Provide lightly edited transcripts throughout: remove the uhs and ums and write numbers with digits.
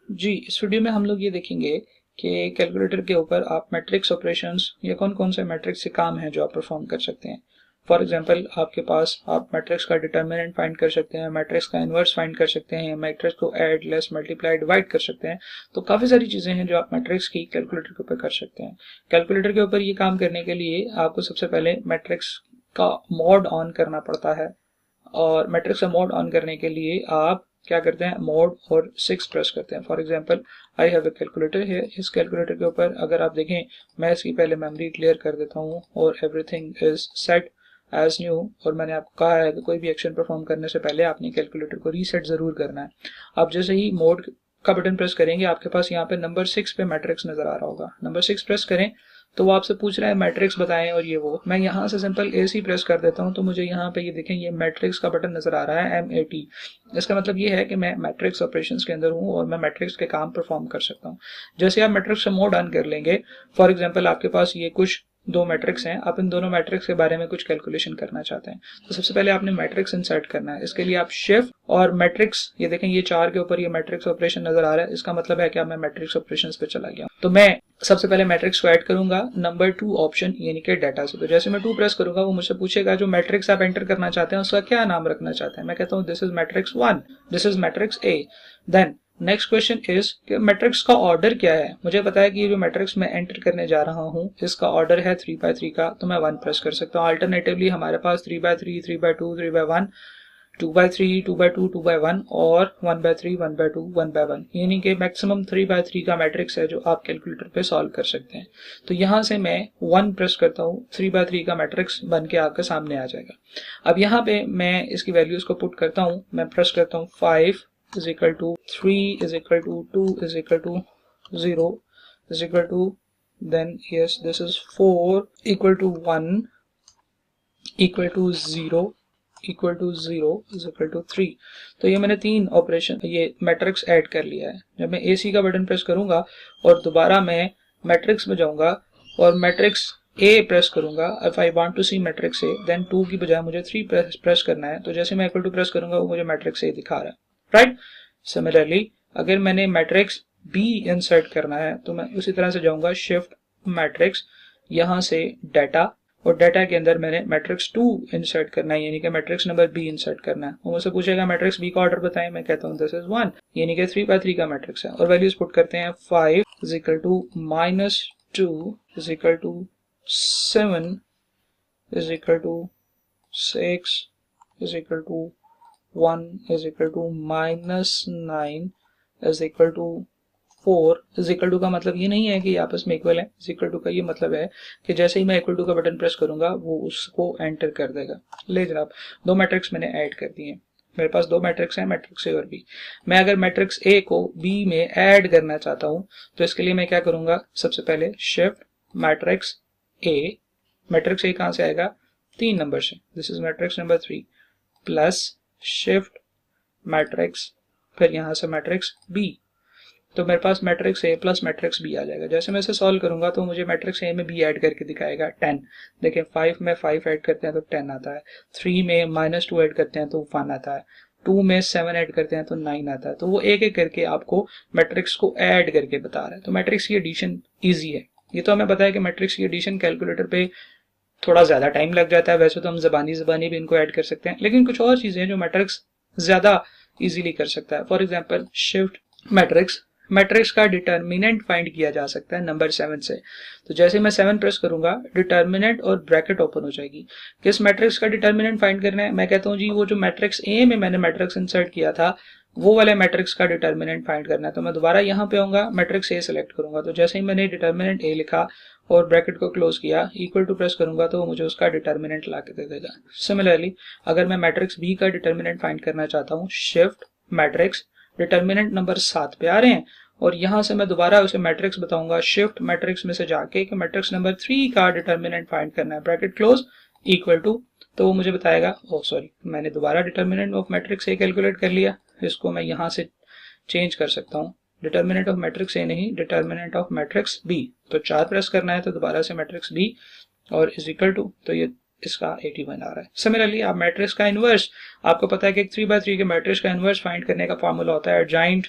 जी, इस वीडियो में हम लोग ये देखेंगे कि कैलकुलेटर के ऊपर आप मैट्रिक्स ऑपरेशंस या कौन कौन से मैट्रिक्स से काम हैं जो आप परफॉर्म कर सकते हैं। फॉर एग्जांपल आपके पास आप मैट्रिक्स का डिटर्मिनेंट फाइंड कर सकते हैं, मैट्रिक्स का इन्वर्स फाइंड कर सकते हैं, मैट्रिक्स को ऐड, लेस, मल्टीप्लाई, डिवाइड कर सकते हैं। तो काफ़ी सारी चीज़ें हैं जो आप मैट्रिक्स की कैलकुलेटर के ऊपर कर सकते हैं। कैलकुलेटर के ऊपर ये काम करने के लिए आपको सबसे पहले मैट्रिक्स का मोड ऑन करना पड़ता है, और मैट्रिक्स का मोड ऑन करने के लिए आप क्या करते हैं, मोड और 6 प्रेस करते हैं। For example I have a calculator है। इस कैलकुलेटर के ऊपर अगर आप देखें, मैं इसकी पहले मेमोरी क्लियर कर देता हूँ और everything is set as new. और मैंने आपको कहा है कि कोई भी एक्शन परफॉर्म करने से पहले आपने कैलकुलेटर को रीसेट जरूर करना है। आप जैसे ही मोड का बटन प्रेस करेंगे, आपके पास यहाँ पे नंबर 6 पे मैट्रिक्स नजर आ रहा होगा। नंबर 6 प्रेस करें तो वो आपसे पूछ रहा है मैट्रिक्स बताएं, और ये वो मैं यहाँ से सिंपल AC प्रेस कर देता हूँ तो मुझे यहाँ पे ये देखें, ये मैट्रिक्स का बटन नजर आ रहा है MAT। इसका मतलब ये है कि मैं मैट्रिक्स ऑपरेशंस के अंदर हूँ और मैं मैट्रिक्स के काम परफॉर्म कर सकता हूँ। जैसे आप मैट्रिक्स का मोड ऑन कर लेंगे, फॉर एग्जाम्पल आपके पास ये कुछ दो मैट्रिक्स हैं, आप इन दोनों मैट्रिक्स के बारे में कुछ कैलकुलेशन करना चाहते हैं, तो सबसे पहले आपने मैट्रिक्स इंसर्ट करना है। इसके लिए आप शिफ्ट और मैट्रिक्स, ये देखें ये 4 के ऊपर ये मैट्रिक्स ऑपरेशन नजर आ रहा है, इसका मतलब है कि मैं मैट्रिक्स ऑपरेशंस पे चला गया। तो मैं सबसे पहले मैट्रिक्स को ऐड करूंगा नंबर 2 ऑप्शन यानी कि डाटा से। तो जैसे मैं 2 प्रेस करूंगा, वो मुझसे पूछेगा जो मैट्रिक्स आप एंटर करना चाहते हैं उसका क्या नाम रखना चाहते हैं। मैं कहता हूँ this is matrix 1, this is matrix A। Then next question is कि मैट्रिक्स का ऑर्डर क्या है। मुझे पता है कि ये जो मैट्रिक्स मैं एंटर करने जा रहा हूँ इसका ऑर्डर है 3x3 का, तो मैं 1 प्रेस कर सकता हूँ। अल्टरनेटिवली हमारे पास 3x3, 3x2, 3x1, 2x3, 2x2, 2x1 और 1x3, 1x2, 1x1, यानी कि मैक्सिमम 3x3 का मैट्रिक्स है जो आप कैलकुलेटर पे सॉल्व कर सकते हैं। तो यहाँ से मैं 1 प्रेस करता हूँ, 3x3 का मैट्रिक्स बन के आपके सामने आ जाएगा। अब यहाँ पे मैं इसकी वैल्यूज को पुट करता हूँ। मैं प्रेस करता हूँ 5 is equal to 3 is equal to 2 is equal to 0 is equal to, then yes this is 4 equal to 1 equal to 0 equal to 0 is equal to 3। तो ये मैंने 3 ऑपरेशन, ये मैट्रिक्स ऐड कर लिया है। जब मैं AC का बटन प्रेस करूंगा और दोबारा मैं मैट्रिक्स में जाऊंगा और मैट्रिक्स A प्रेस करूंगा, if I want to see matrix A, then 2 की बजाय मुझे 3 प्रेस करना है। तो जैसे मैं इक्वल टू प्रेस करूंगा वो मुझे मैट्रिक्स A दिखा रहा है, राइट। सिमिलरली अगर मैंने मैट्रिक्स B इंसर्ट करना है तो मैं उसी तरह से जाऊंगा, शिफ्ट मैट्रिक्स, यहां से डाटा, और डाटा के अंदर मैंने मैट्रिक्स 2 इंसर्ट करना है, यानी कि मैट्रिक्स नंबर B इंसर्ट करना है। वो मुझसे पूछेगा मैट्रिक्स B का ऑर्डर बताएं, मैं कहता हूँ दिस इज 1, यानी कि 3x3 का मैट्रिक्स है। और वैल्यूज पुट करते हैं, 5 is equal to -2 is equal to 7 is equal to 6 is equal to 1 is equal to -9 is equal to 4 is equal to का मतलब ये नहीं है कि आपस में इक्वल है। is equal to का ये मतलब है कि जैसे ही मैं equal to का बटन प्रेस करूंगा वो उसको एंटर कर देगा। ले जनाब, दो मैट्रिक्स मैंने ऐड कर दिए। मेरे पास दो मैट्रिक्स हैं, मैट्रिक्स A और B। मैं अगर मैट्रिक्स A को B में ऐड करना चाहता हूं तो इसके लिए मैं क्या करूंगा, सबसे पहले shift matrix A, matrix A कहां से आएगा, 3 नंबर से, this is matrix number 3, plus shift matrix, फिर यहां से मैट्रिक्स B। तो मेरे पास matrix A plus matrix B आ जाएगा। जैसे मैं इसे सॉल्व करूंगा तो मुझे मैट्रिक्स A में B ऐड करके दिखाएगा 10। देखें 5 में 5 ऐड करते हैं तो 10 आता है, 3 में -2 ऐड करते हैं तो 1 आता है, 2 में 7 ऐड करते हैं तो 9 आता है। तो वो एक एक करके आपको मैट्रिक्स को ऐड करके बता रहा है। तो मैट्रिक्स की एडिशन ईजी है। ये तो हमें पता है कि मैट्रिक्स की एडिशन कैलकुलेटर पे थोड़ा ज्यादा टाइम लग जाता है। वैसे तो हम जबानी भी इनको ऐड कर सकते हैं, लेकिन कुछ और चीजें हैं जो मैट्रिक्स ज्यादा इजीली कर सकता है। For example shift matrix, matrix का डिटर्मिनेंट फाइंड किया जा सकता है नंबर 7 से। तो जैसे मैं 7 प्रेस करूंगा, डिटर्मिनेंट और ब्रैकेट ओपन हो जाएगी। किस मैट्रिक्स का डिटर्मिनेंट फाइंड करना है, मैं कहता हूं जी वो जो मैट्रिक्स A में मैंने मैट्रिक्स इंसर्ट किया था वो वाले मैट्रिक्स का डिटर्मिनेंट फाइंड करना है। तो मैं दोबारा यहाँ पे आऊंगा, मैट्रिक्स A सिलेक्ट करूंगा। तो जैसे ही मैंने डिटर्मिनेंट A लिखा और ब्रैकेट को क्लोज किया, इक्वल टू प्रेस करूंगा तो मुझे उसका डिटर्मिनेंट ला के दे देगा। सिमिलरली अगर मैं मैट्रिक्स B का डिटर्मिनेंट फाइंड करना चाहता हूँ, शिफ्ट मैट्रिक्स, डिटर्मिनेंट नंबर 7 पे आ रहे हैं और यहां से मैं दोबारा उसे मैट्रिक्स बताऊंगा, शिफ्ट मैट्रिक्स में से जाके कि मैट्रिक्स नंबर 3 का डिटर्मिनेंट फाइंड करना है, ब्रैकेट क्लोज, इक्वल टू, तो वो मुझे बताएगा, ओह सॉरी मैंने दोबारा determinant of matrix A calculate कर लिया। इसको मैं यहां से चेंज कर सकता हूँ, डिटर्मिनेंट ऑफ मैट्रिक्स A नहीं, डिटर्मिनेंट ऑफ मैट्रिक्स B। तो 4 प्रेस करना है तो दोबारा से मैट्रिक्स B और इज इक्वल टू, तो ये इसका 81 आ रहा है। सिमिलरली आप मैट्रिक्स का इनवर्स, आपको पता है कि 3x3 के मैट्रिक्स का इनवर्स फाइंड करने का फॉर्मूला होता है adjoint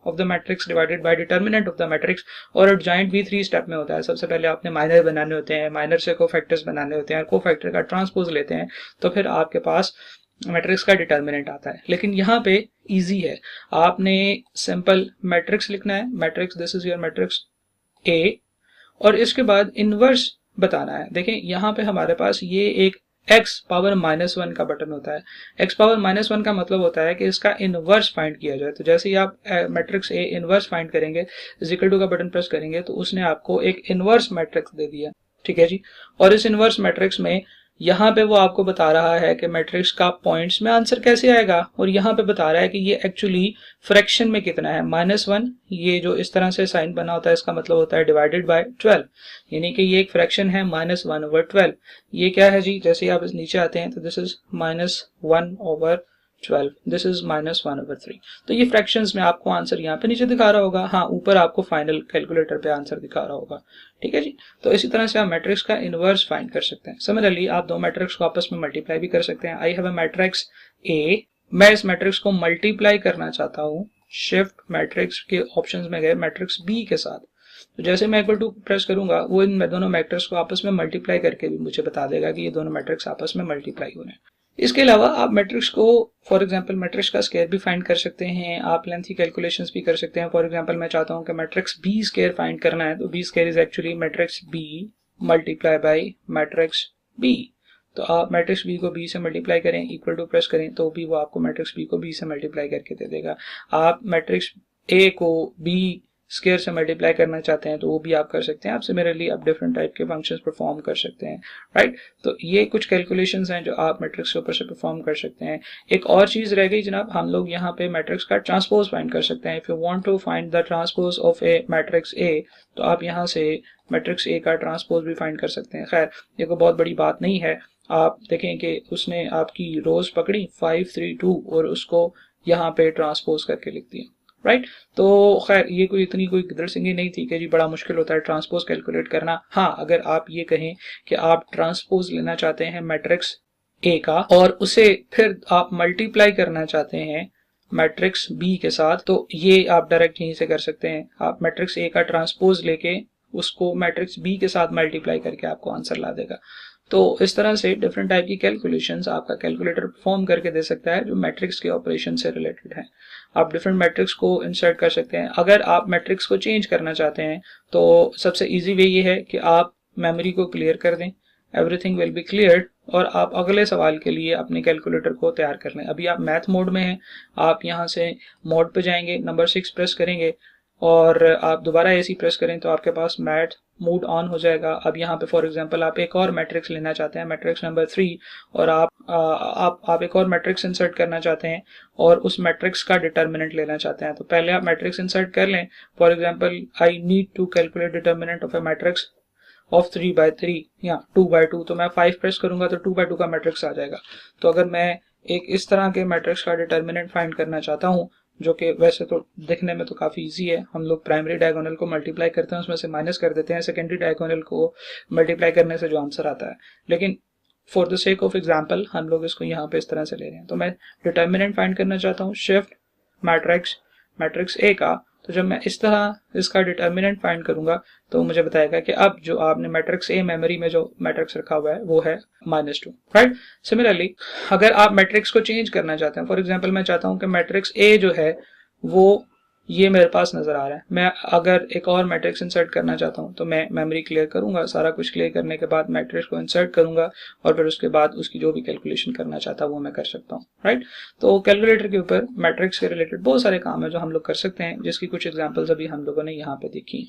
of the matrix divided by determinant of the matrix. और एडजॉइंट भी 3 स्टेप में होता है। सबसे पहले आपने माइनर बनाने होते हैं, माइनर से कोफैक्टर्स बनाने होते हैं, कोफैक्टर का ट्रांसपोज लेते हैं, तो फिर आपके पास मैट्रिक्स का डिटर्मिनेंट आता है। लेकिन यहाँ पे इजी है, आपने सिंपल मैट्रिक्स लिखना है, matrix this is your matrix A, और इसके बाद इनवर्स बताना है। देखें यहाँ पे हमारे पास ये एक x पावर -1 का बटन होता है। x पावर -1 का मतलब होता है कि इसका इनवर्स फाइंड किया जाए। तो जैसे ही आप मैट्रिक्स ए इनवर्स फाइंड करेंगे, इज इक्वल टू का बटन प्रेस करेंगे, तो उसने आपको एक इनवर्स मैट्रिक्स दे दिया। ठीक है जी। और इस इनवर्स मैट्रिक्स में यहाँ पे वो आपको बता रहा है कि मैट्रिक्स का पॉइंट्स में आंसर कैसे आएगा, और यहाँ पे बता रहा है कि ये एक्चुअली फ्रैक्शन में कितना है। -1, ये जो इस तरह से साइन बना होता है, इसका मतलब होता है डिवाइडेड बाय 12, यानी कि ये एक फ्रैक्शन है -1/12। ये क्या है जी, जैसे आप इस नीचे आते हैं तो दिस इज -1/12, दिस इज -1/3। तो ये फ्रैक्शंस में आपको आंसर यहाँ पे नीचे दिखा रहा होगा, हाँ ऊपर आपको फाइनल कैलकुलेटर पे आंसर दिखा रहा होगा। ठीक है जी। तो इसी तरह से आप मैट्रिक्स का इनवर्स फाइंड कर सकते हैं। सिमिलरली आप दो मैट्रिक्स को आपस में मल्टीप्लाई भी कर सकते हैं। I have a matrix A, मैं इस मैट्रिक्स को मल्टीप्लाई करना चाहता हूँ शिफ्ट मैट्रिक्स के ऑप्शंस में गए मैट्रिक्स बी के साथ। तो जैसे मैं इक्वल टू प्रेस करूंगा, वो इन दोनों मैट्रिक्स को आपस में मल्टीप्लाई करके भी मुझे बता देगा कि ये दोनों मैट्रिक्स आपस में मल्टीप्लाई हो रहे हैं। इसके अलावा आप मैट्रिक्स को, फॉर एग्जांपल मैट्रिक्स का स्क्वायर भी फाइंड कर सकते हैं, आप लेंथी कैलकुलेशंस भी कर सकते हैं। फॉर एग्जांपल मैं चाहता हूं कि मैट्रिक्स बी स्क्वायर फाइंड करना है, तो B square is actually matrix B multiply by matrix B. तो आप मैट्रिक्स बी को बी से मल्टीप्लाई करें, इक्वल टू प्रेस करें, तो भी वो आपको मैट्रिक्स बी को बी से मल्टीप्लाई करके दे देगा। आप मैट्रिक्स ए को बी स्क्वायर से मल्टीप्लाई करना चाहते हैं तो वो भी आप कर सकते हैं। आप सिमिलरली आप डिफरेंट टाइप के फंक्शंस परफॉर्म कर सकते हैं, राइट। तो ये कुछ कैलकुलेशंस हैं जो आप मैट्रिक्स के ऊपर से परफॉर्म कर सकते हैं। एक और चीज रह गई जनाब, हम लोग यहाँ पे मैट्रिक्स का ट्रांसपोज फाइंड कर सकते हैं। If you want to find the transpose of a matrix A, तो आप यहाँ से मैट्रिक्स ए का ट्रांसपोज भी फाइंड कर सकते हैं। खैर ये कोई बहुत बड़ी बात नहीं है। आप देखें कि उसने आपकी रोज पकड़ी 5, 3, 2 और उसको यहाँ पे ट्रांसपोज करके लिख दिया, राइट। तो खैर ये कोई इतनी कोई गिदड़-सिंगी नहीं थी कि जी बड़ा मुश्किल होता है ट्रांसपोज कैलकुलेट करना। हाँ, अगर आप ये कहें कि आप ट्रांसपोज लेना चाहते हैं मैट्रिक्स ए का और उसे फिर आप मल्टीप्लाई करना चाहते हैं मैट्रिक्स बी के साथ, तो ये आप डायरेक्ट यहीं से कर सकते हैं। आप मैट्रिक्स ए का ट्रांसपोज लेके उसको मैट्रिक्स बी के साथ मल्टीप्लाई करके आपको आंसर ला देगा। तो इस तरह से डिफरेंट टाइप की कैलकुलेशंस आपका कैलकुलेटर परफॉर्म करके दे सकता है जो मैट्रिक्स के ऑपरेशन से रिलेटेड है। आप डिफरेंट मैट्रिक्स को इंसर्ट कर सकते हैं। अगर आप मैट्रिक्स को चेंज करना चाहते हैं तो सबसे इजी वे ये है कि आप मेमोरी को क्लियर कर दें, एवरीथिंग विल बी क्लियर्ड, और आप अगले सवाल के लिए अपने कैलकुलेटर को तैयार कर लें। अभी आप मैथ मोड में हैं, आप यहाँ से मोड पे जाएंगे, नंबर 6 प्रेस करेंगे और आप दोबारा ऐसी प्रेस करें तो आपके पास मैथ मोड ऑन हो जाएगा। अब यहाँ पे फॉर एग्जांपल आप एक और मैट्रिक्स लेना चाहते हैं, मैट्रिक्स नंबर 3, और आप एक और मैट्रिक्स इंसर्ट करना चाहते हैं और उस मैट्रिक्स का डिटर्मिनेंट लेना चाहते हैं। तो पहले आप मैट्रिक्स इंसर्ट कर लें। For example I need to calculate determinant of a matrix of 3/3 या 2/2, तो मैं 5 प्रेस करूंगा तो 2/2 का मैट्रिक्स आ जाएगा। तो अगर मैं एक इस तरह के मैट्रिक्स का डिटर्मिनेंट फाइंड करना चाहता हूँ, जो कि वैसे तो दिखने में तो काफी इजी है, हम लोग प्राइमरी डायगोनल को मल्टीप्लाई करते हैं, उसमें से माइनस कर देते हैं सेकेंडरी डायगोनल को मल्टीप्लाई करने से जो आंसर आता है, लेकिन for the sake of example हम लोग इसको यहाँ पे इस तरह से ले रहे हैं। तो मैं डिटर्मिनेंट फाइंड करना चाहता हूँ शिफ्ट मैट्रिक्स ए का, तो जब मैं इस तरह इसका डिटर्मिनेंट फाइंड करूंगा तो मुझे बताएगा कि अब जो आपने मैट्रिक्स ए मेमोरी में जो मैट्रिक्स रखा हुआ है वो है -2, राइट। सिमिलरली अगर आप मैट्रिक्स को चेंज करना चाहते हैं, फॉर एग्जांपल मैं चाहता हूं कि मैट्रिक्स ए जो है वो ये मेरे पास नजर आ रहा है, मैं अगर एक और मैट्रिक्स इंसर्ट करना चाहता हूं तो मैं मेमोरी क्लियर करूंगा, सारा कुछ क्लियर करने के बाद मैट्रिक्स को इंसर्ट करूंगा और फिर उसके बाद उसकी जो भी कैलकुलेशन करना चाहता हूं वो मैं कर सकता हूं, राइट। तो कैलकुलेटर के ऊपर मैट्रिक्स के रिलेटेड बहुत सारे काम है जो हम लोग कर सकते हैं, जिसकी कुछ एग्जांपल्स अभी हम लोगों ने यहाँ पे देखी।